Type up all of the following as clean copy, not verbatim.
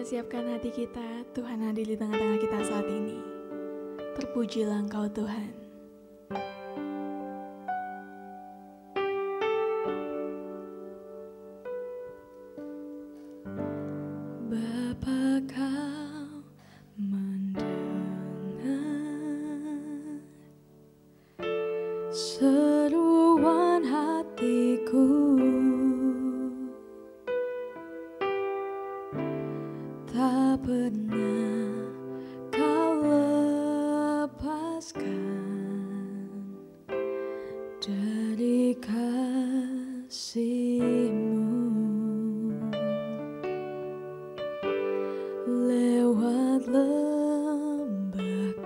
siapkan hati kita, Tuhan hadir di tengah-tengah kita saat ini. Terpujilah Engkau Tuhan. Bapa, Kau mendengar seruan hatiku. Tak pernah Kau lepaskan dari kasih-Mu. Lewat lembah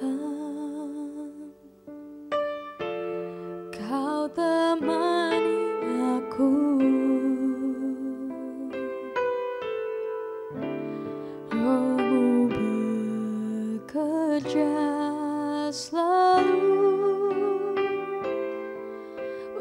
kelam, Kau temani aku. Roh-Mu bekerja selalu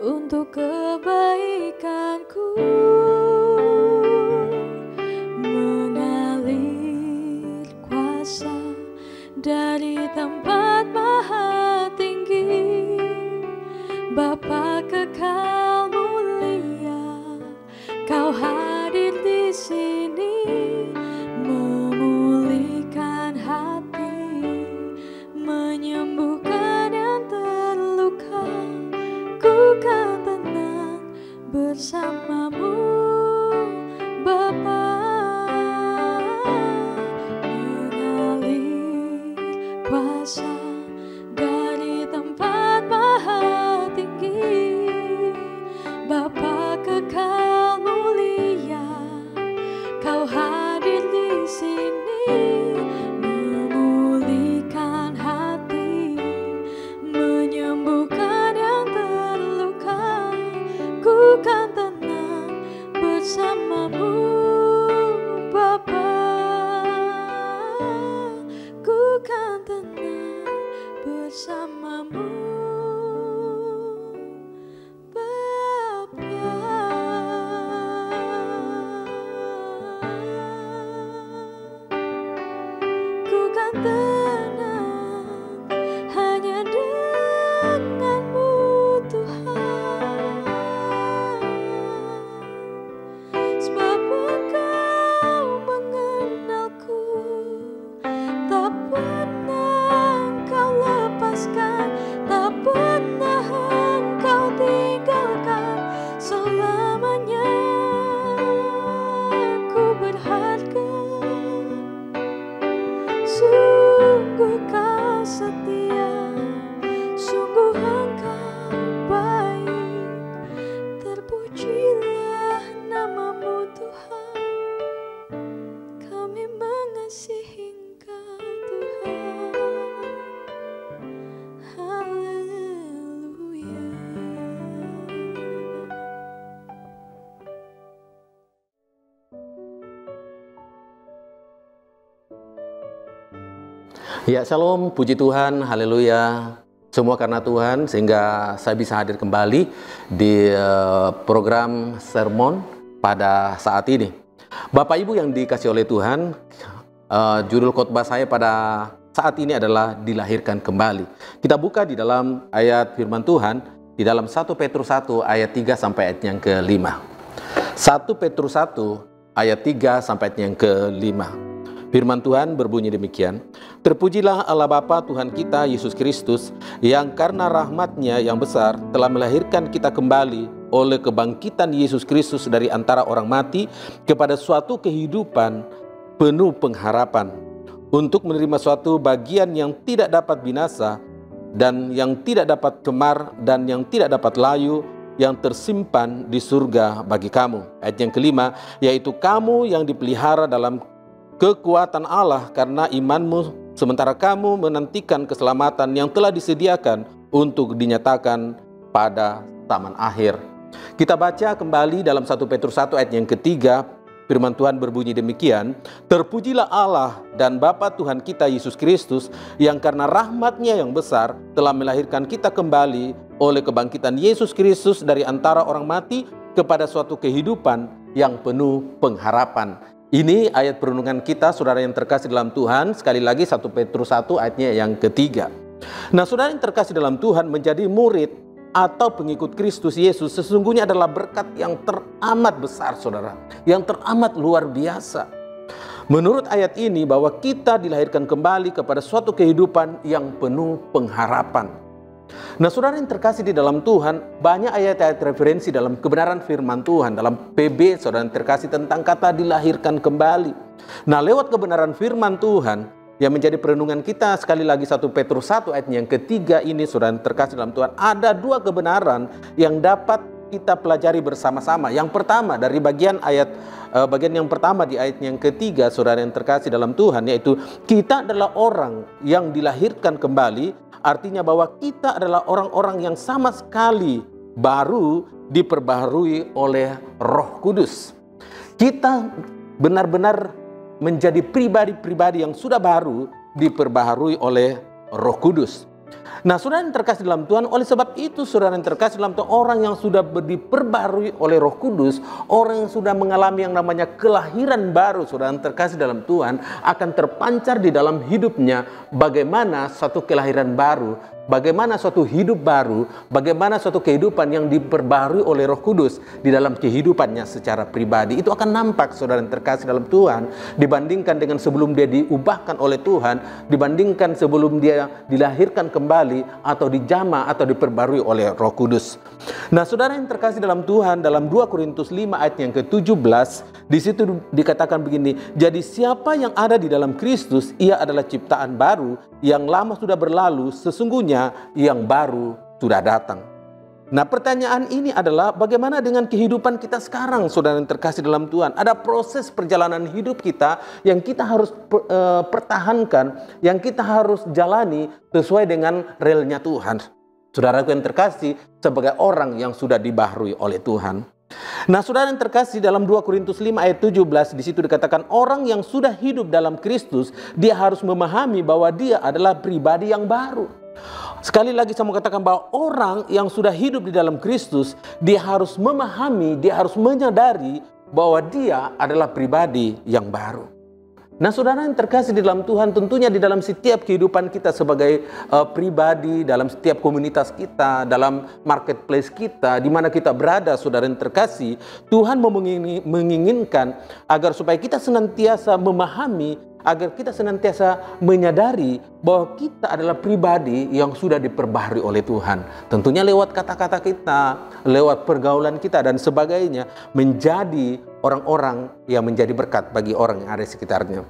untuk kebaikanku, mengalir kuasa dari tempat maha tinggi. Bapa kekal mulia, Kau hadir di sini, memulihkan hati, menyembuhkan yang terluka. Ku kan tenang bersama-Mu, Bapa. Mengalir kuasa dari tempat maha tinggi. Bapa kekal mulia, Kau hadir di sini, memulihkan hati, menyembuhkan yang terluka. Ku kan tenang bersama-Mu, Bapa. Ku kan tenang bersama-Mu, tenang hanya denganmu Tuhan, sebab Engkau mengenalku, tak pernah Engkau lepaskan, tak pernah Engkau tinggalkan. Selamanya ku berharga, sungguh Kau setia, sungguh Engkau baik. Terpujilah nama-Mu Tuhan, kami mengasihi Engkau Tuhan. Haleluya. Ya, shalom, puji Tuhan, haleluya. Semua karena Tuhan, sehingga saya bisa hadir kembali di program sermon pada saat ini. Bapak Ibu yang dikasih oleh Tuhan, judul khotbah saya pada saat ini adalah dilahirkan kembali. Kita buka di dalam ayat firman Tuhan, di dalam 1 Petrus 1 ayat 3 sampai ayat yang ke-5. 1 Petrus 1 ayat 3 sampai ayat yang ke-5. Firman Tuhan berbunyi demikian. Terpujilah Allah Bapa Tuhan kita Yesus Kristus, yang karena rahmat-Nya yang besar telah melahirkan kita kembali oleh kebangkitan Yesus Kristus dari antara orang mati kepada suatu kehidupan penuh pengharapan, untuk menerima suatu bagian yang tidak dapat binasa dan yang tidak dapat cemar dan yang tidak dapat layu, yang tersimpan di surga bagi kamu. Ayat yang ke-5, yaitu kamu yang dipelihara dalam kekuatan Allah karena imanmu, sementara kamu menantikan keselamatan yang telah disediakan untuk dinyatakan pada zaman akhir. Kita baca kembali dalam 1 Petrus 1 ayat yang ketiga. Firman Tuhan berbunyi demikian. Terpujilah Allah dan Bapa Tuhan kita Yesus Kristus, yang karena rahmat-Nya yang besar telah melahirkan kita kembali oleh kebangkitan Yesus Kristus dari antara orang mati kepada suatu kehidupan yang penuh pengharapan. Ini ayat perenungan kita, saudara yang terkasih dalam Tuhan. Sekali lagi 1 Petrus 1 ayatnya yang ketiga. Nah, saudara yang terkasih dalam Tuhan, menjadi murid atau pengikut Kristus Yesus sesungguhnya adalah berkat yang teramat besar, saudara. Yang teramat luar biasa. Menurut ayat ini bahwa kita dilahirkan kembali kepada suatu kehidupan yang penuh pengharapan. Nah, saudara yang terkasih di dalam Tuhan, banyak ayat-ayat referensi dalam kebenaran firman Tuhan. Dalam PB, saudara yang terkasih, tentang kata dilahirkan kembali. Nah, lewat kebenaran firman Tuhan yang menjadi perenungan kita, sekali lagi 1 Petrus 1 ayat yang ketiga ini, saudara yang terkasih dalam Tuhan, ada dua kebenaran yang dapat kita pelajari bersama-sama. Yang pertama dari bagian yang pertama di ayat yang ketiga, saudara yang terkasih dalam Tuhan, yaitu kita adalah orang yang dilahirkan kembali. Artinya bahwa kita adalah orang-orang yang sama sekali baru diperbaharui oleh Roh Kudus. Kita benar-benar menjadi pribadi-pribadi yang sudah baru diperbaharui oleh Roh Kudus. Nah, saudara yang terkasih dalam Tuhan, oleh sebab itu saudara yang terkasih dalam Tuhan, orang yang sudah diperbarui oleh Roh Kudus, orang yang sudah mengalami yang namanya kelahiran baru, saudara yang terkasih dalam Tuhan, akan terpancar di dalam hidupnya bagaimana suatu kelahiran baru, bagaimana suatu hidup baru, bagaimana suatu kehidupan yang diperbarui oleh Roh Kudus di dalam kehidupannya secara pribadi. Itu akan nampak, saudara yang terkasih dalam Tuhan, dibandingkan dengan sebelum dia diubahkan oleh Tuhan, dibandingkan sebelum dia dilahirkan kembali atau dijamah atau diperbarui oleh Roh Kudus. Nah, saudara yang terkasih dalam Tuhan, dalam 2 Korintus 5 ayat yang ke-17, di situ dikatakan begini, jadi siapa yang ada di dalam Kristus, ia adalah ciptaan baru, yang lama sudah berlalu, sesungguhnya yang baru sudah datang. Nah, pertanyaan ini adalah bagaimana dengan kehidupan kita sekarang, saudara yang terkasih dalam Tuhan? Ada proses perjalanan hidup kita yang kita harus pertahankan, yang kita harus jalani sesuai dengan relnya Tuhan. Saudara yang terkasih, sebagai orang yang sudah dibaharui oleh Tuhan. Nah, saudara yang terkasih, dalam 2 Korintus 5 ayat 17, di situ dikatakan orang yang sudah hidup dalam Kristus, dia harus memahami bahwa dia adalah pribadi yang baru. Sekali lagi saya mau katakan bahwa orang yang sudah hidup di dalam Kristus, dia harus memahami, dia harus menyadari bahwa dia adalah pribadi yang baru. Nah, saudara yang terkasih di dalam Tuhan, tentunya di dalam setiap kehidupan kita sebagai pribadi, dalam setiap komunitas kita, dalam marketplace kita, di mana kita berada, saudara yang terkasih, Tuhan menginginkan agar supaya kita senantiasa memahami, agar kita senantiasa menyadari bahwa kita adalah pribadi yang sudah diperbaharui oleh Tuhan. Tentunya lewat kata-kata kita, lewat pergaulan kita dan sebagainya, menjadi orang-orang yang menjadi berkat bagi orang yang ada di sekitarnya.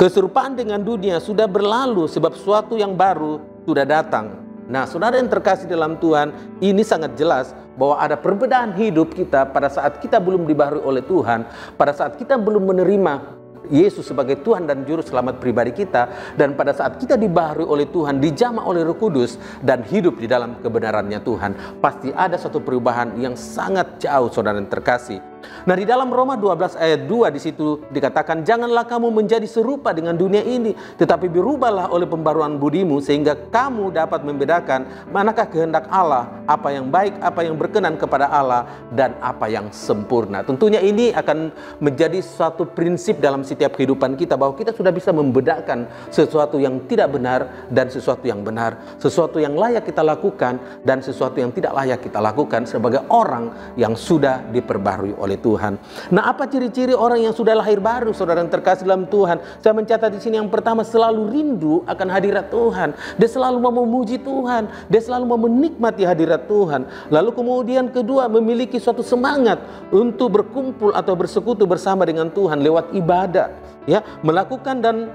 Keserupaan dengan dunia sudah berlalu sebab sesuatu yang baru sudah datang. Nah, saudara yang terkasih dalam Tuhan, ini sangat jelas bahwa ada perbedaan hidup kita pada saat kita belum dibaharui oleh Tuhan, pada saat kita belum menerima Yesus sebagai Tuhan dan Juru Selamat pribadi kita, dan pada saat kita dibaharui oleh Tuhan, dijamah oleh Roh Kudus dan hidup di dalam kebenarannya Tuhan, pasti ada satu perubahan yang sangat jauh, saudara yang terkasih. Nah, di dalam Roma 12 ayat 2 di situ dikatakan, janganlah kamu menjadi serupa dengan dunia ini, tetapi berubahlah oleh pembaruan budimu sehingga kamu dapat membedakan manakah kehendak Allah, apa yang baik, apa yang berkenan kepada Allah, dan apa yang sempurna. Tentunya ini akan menjadi suatu prinsip dalam setiap kehidupan kita, bahwa kita sudah bisa membedakan sesuatu yang tidak benar dan sesuatu yang benar, sesuatu yang layak kita lakukan dan sesuatu yang tidak layak kita lakukan sebagai orang yang sudah diperbaharui oleh Tuhan. Nah, apa ciri-ciri orang yang sudah lahir baru, saudara yang terkasih dalam Tuhan? Saya mencatat di sini yang pertama, selalu rindu akan hadirat Tuhan. Dia selalu mau memuji Tuhan, dia selalu mau menikmati hadirat Tuhan. Lalu kemudian kedua, memiliki suatu semangat untuk berkumpul atau bersekutu bersama dengan Tuhan lewat ibadah, ya, melakukan dan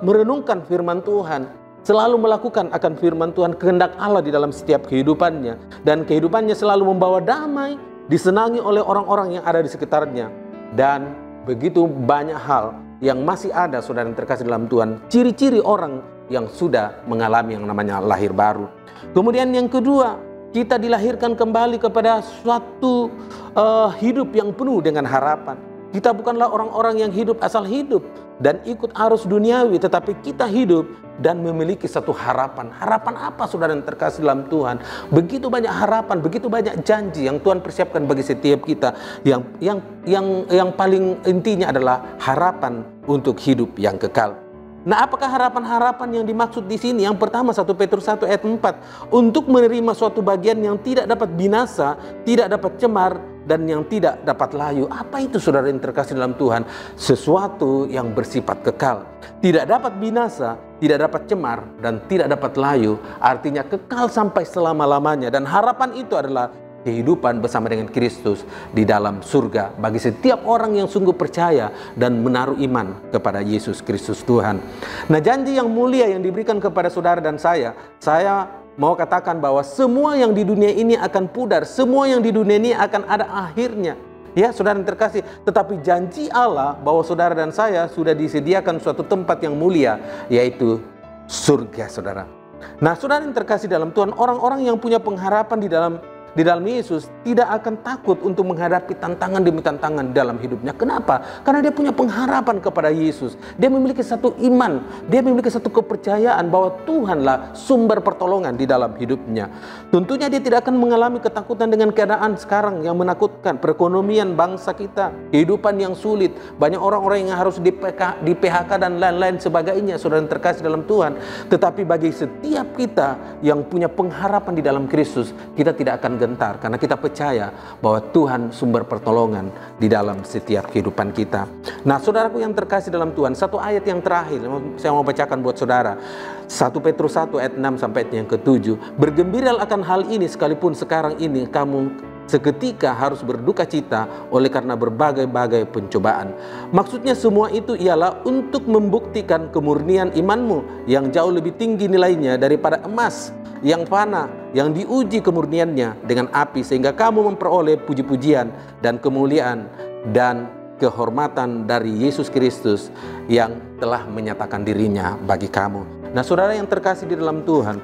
merenungkan firman Tuhan. Selalu melakukan akan firman Tuhan, kehendak Allah di dalam setiap kehidupannya, dan kehidupannya selalu membawa damai, disenangi oleh orang-orang yang ada di sekitarnya. Dan begitu banyak hal yang masih ada, saudara yang terkasih dalam Tuhan, ciri-ciri orang yang sudah mengalami yang namanya lahir baru. Kemudian yang kedua, kita dilahirkan kembali kepada suatu hidup yang penuh dengan harapan. Kita bukanlah orang-orang yang hidup asal hidup, dan ikut arus duniawi, tetapi kita hidup dan memiliki satu harapan. Harapan apa, saudara yang terkasih dalam Tuhan? Begitu banyak harapan, begitu banyak janji yang Tuhan persiapkan bagi setiap kita. Yang paling intinya adalah harapan untuk hidup yang kekal. Nah, apakah harapan-harapan yang dimaksud di sini? Yang pertama, 1 Petrus 1 ayat 4, untuk menerima suatu bagian yang tidak dapat binasa, tidak dapat cemar, dan yang tidak dapat layu. Apa itu, saudara yang terkasih dalam Tuhan? Sesuatu yang bersifat kekal, tidak dapat binasa, tidak dapat cemar, dan tidak dapat layu. Artinya kekal sampai selama-lamanya. Dan harapan itu adalah kehidupan bersama dengan Kristus di dalam surga bagi setiap orang yang sungguh percaya dan menaruh iman kepada Yesus Kristus Tuhan. Nah, janji yang mulia yang diberikan kepada saudara dan saya mau katakan bahwa semua yang di dunia ini akan pudar, semua yang di dunia ini akan ada akhirnya. Ya, saudara yang terkasih, tetapi janji Allah bahwa saudara dan saya sudah disediakan suatu tempat yang mulia, yaitu surga, saudara. Nah, saudara yang terkasih dalam Tuhan, orang-orang yang punya pengharapan di dalam Yesus tidak akan takut untuk menghadapi tantangan demi tantangan di dalam hidupnya. Kenapa? Karena dia punya pengharapan kepada Yesus. Dia memiliki satu iman, dia memiliki satu kepercayaan bahwa Tuhanlah sumber pertolongan di dalam hidupnya. Tentunya dia tidak akan mengalami ketakutan dengan keadaan sekarang yang menakutkan, perekonomian bangsa kita, kehidupan yang sulit, banyak orang-orang yang harus di PHK dan lain-lain sebagainya, saudara yang terkasih dalam Tuhan. Tetapi bagi setiap kita yang punya pengharapan di dalam Kristus, kita tidak akan gentar karena kita percaya bahwa Tuhan sumber pertolongan di dalam setiap kehidupan kita. Nah, saudaraku yang terkasih dalam Tuhan, satu ayat yang terakhir saya mau bacakan buat saudara. 1 Petrus 1 ayat 6 sampai yang ke-7. Bergembiralah akan hal ini sekalipun sekarang ini kamu seketika harus berduka cita oleh karena berbagai-bagai pencobaan. Maksudnya semua itu ialah untuk membuktikan kemurnian imanmu yang jauh lebih tinggi nilainya daripada emas yang fana, yang diuji kemurniannya dengan api, sehingga kamu memperoleh puji-pujian dan kemuliaan dan kehormatan dari Yesus Kristus yang telah menyatakan dirinya bagi kamu. Nah, saudara yang terkasih di dalam Tuhan,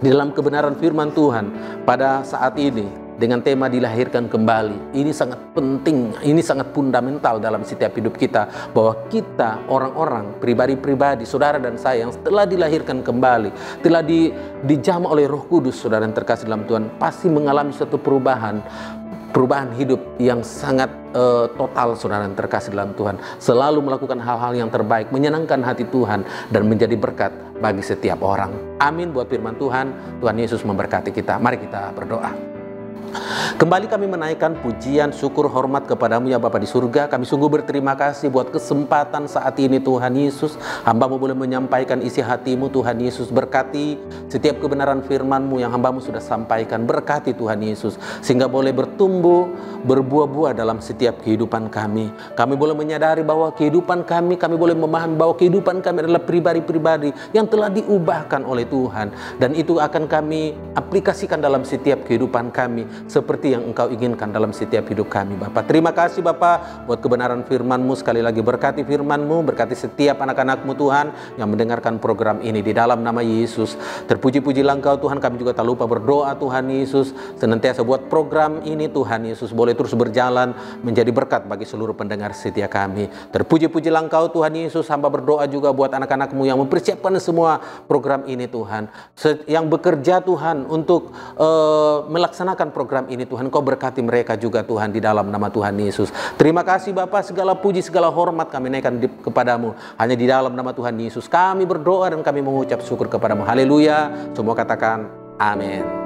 di dalam kebenaran firman Tuhan pada saat ini, dengan tema dilahirkan kembali, ini sangat penting, ini sangat fundamental dalam setiap hidup kita, bahwa kita orang-orang pribadi-pribadi, saudara dan saya yang telah dilahirkan kembali, telah dijamah oleh Roh Kudus, saudara yang terkasih dalam Tuhan, pasti mengalami suatu perubahan hidup yang sangat total, saudara yang terkasih dalam Tuhan. Selalu melakukan hal-hal yang terbaik, menyenangkan hati Tuhan, dan menjadi berkat bagi setiap orang. Amin buat firman Tuhan. Tuhan Yesus memberkati kita. Mari kita berdoa. Kembali kami menaikkan pujian, syukur, hormat kepadamu ya Bapa di surga. Kami sungguh berterima kasih buat kesempatan saat ini Tuhan Yesus. Hamba-Mu boleh menyampaikan isi hati-Mu Tuhan Yesus. Berkati setiap kebenaran firman-Mu yang hamba-Mu sudah sampaikan. Berkati Tuhan Yesus, sehingga boleh bertumbuh, berbuah-buah dalam setiap kehidupan kami. Kami boleh menyadari bahwa kehidupan kami boleh memahami bahwa kehidupan kami adalah pribadi-pribadi yang telah diubahkan oleh Tuhan. Dan itu akan kami aplikasikan dalam setiap kehidupan kami, seperti yang Engkau inginkan dalam setiap hidup kami, Bapak. Terima kasih Bapak buat kebenaran firman-Mu. Sekali lagi berkati firman-Mu, berkati setiap anak-anak-Mu Tuhan yang mendengarkan program ini di dalam nama Yesus. Terpuji-pujilah Engkau Tuhan. Kami juga tak lupa berdoa Tuhan Yesus, senantiasa buat program ini Tuhan Yesus boleh terus berjalan menjadi berkat bagi seluruh pendengar setia kami. Terpuji-pujilah Engkau Tuhan Yesus. Hamba berdoa juga buat anak-anak-Mu yang mempersiapkan semua program ini Tuhan, yang bekerja Tuhan untuk melaksanakan program ini Tuhan. Kau berkati mereka juga Tuhan di dalam nama Tuhan Yesus. Terima kasih Bapa, segala puji, segala hormat kami naikkan kepadamu. Hanya di dalam nama Tuhan Yesus kami berdoa dan kami mengucap syukur kepadamu. Haleluya. Semua katakan amin.